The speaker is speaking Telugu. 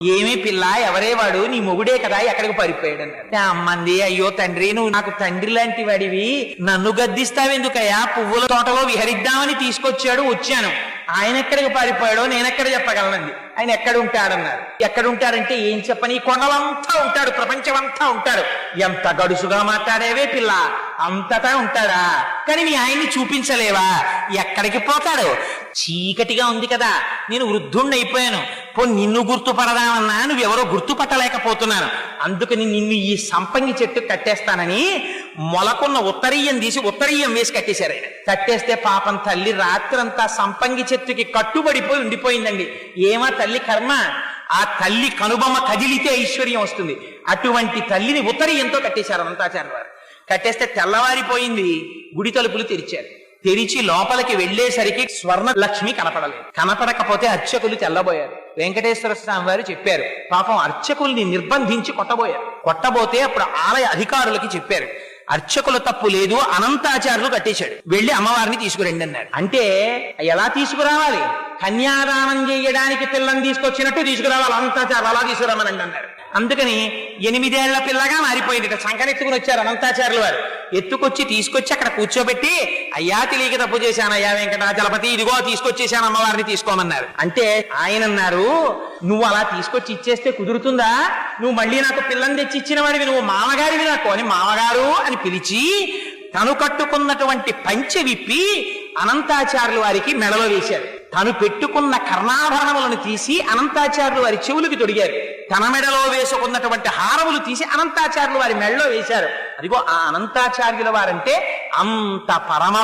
ఏమీ పిల్ల, ఎవరే వాడు, నీ మొగుడే కదా, ఎక్కడికి పారిపోయాడు అన్నారు. అమ్మంది, అయ్యో తండ్రి, నువ్వు నాకు తండ్రి లాంటి వాడివి, నన్ను గద్దిస్తావెందుకయ్యా, పువ్వుల తోటలో విహరిద్దామని తీసుకొచ్చాడు, వచ్చాను. ఆయన ఎక్కడికి పారిపోయాడో నేనెక్కడ చెప్పగలనండి. ఆయన ఎక్కడుంటాడన్నారు. ఎక్కడుంటాడంటే ఏం చెప్పని, కొండలంతా ఉంటాడు, ప్రపంచమంతా ఉంటాడు. ఎంత గడుసుగా మాట్లాడేవే పిల్ల, అంతటా ఉంటాడా, కానీ మీ ఆయన్ని చూపించలేవా? ఎక్కడికి పోతాడు? చీకటిగా ఉంది కదా, నేను వృద్ధుణ్ణి అయిపోయాను, నిన్ను గుర్తుపడదామన్నా నువ్వెవరో గుర్తుపట్టలేకపోతున్నాను, అందుకని నిన్ను ఈ సంపంగి చెట్టు కట్టేస్తానని మొలకున్న ఉత్తరీయం తీసి ఉత్తరీయం వేసి కట్టేశారు. ఆయన కట్టేస్తే పాపం తల్లి రాత్రంతా సంపంగి చెట్టుకి కట్టుబడిపోయి ఉండిపోయిందండి. ఏమా తల్లి కర్మ, ఆ తల్లి కనుబొమ్మ కదిలితే ఐశ్వర్యం వస్తుంది. అటువంటి తల్లిని ఉత్తరీయంతో కట్టేశారు అనంతాచార్య వారు. కట్టేస్తే తెల్లవారిపోయింది, గుడి తలుపులు తెరిచారు. తెరిచి లోపలికి వెళ్లేసరికి స్వర్ణ లక్ష్మి కనపడలేదు. కనపడకపోతే అర్చకులు తెల్లబోయారు. వెంకటేశ్వర స్వామి వారు చెప్పారు, పాపం అర్చకుల్ని నిర్బంధించి కొట్టబోయారు. కొట్టబోతే అప్పుడు ఆలయ అధికారులకి చెప్పారు, అర్చకుల తప్పు లేదు, అనంతాచార్యులు కట్టేశాడు, వెళ్లి అమ్మవారిని తీసుకురండి అన్నాడు. అంటే ఎలా తీసుకురావాలి? కన్యాదానం చేయడానికి పిల్లని తీసుకొచ్చినట్టు తీసుకురావాలి, అనంతాచార్యులు అలా తీసుకురామనండి అన్నారు. అందుకని 8 ఏళ్ల పిల్లగా మారిపోయింది. సంకనెత్తుకుని వచ్చారు అనంతాచార్యులు వారు. ఎత్తుకొచ్చి తీసుకొచ్చి అక్కడ కూర్చోబెట్టి, అయ్యా తెలియక తప్పు చేశాను అయ్యా వెంకటాచలపతి, ఇదిగో తీసుకొచ్చేసాను, అమ్మవారిని తీసుకోమన్నారు. అంటే ఆయన అన్నారు, నువ్వు అలా తీసుకొచ్చి ఇచ్చేస్తే కుదురుతుందా? నువ్వు మళ్ళీ నాకు పిల్లని తెచ్చి ఇచ్చిన వాడివి, నువ్వు మామగారివి నాకు అని మామగారు అని పిలిచి తను కట్టుకున్నటువంటి పంచె విప్పి అనంతాచార్యులు వారికి మెడలో వేశారు. తను పెట్టుకున్న కర్ణాభరణములను తీసి అనంతాచార్యులు వారి చెవులకి తొడిగారు. తన మెడలో వేసుకున్నటువంటి హారములు తీసి అనంతాచార్యులు వారి మెడలో వేశారు. అదిగో ఆ అనంతాచార్యుల వారంటే అంత పరమ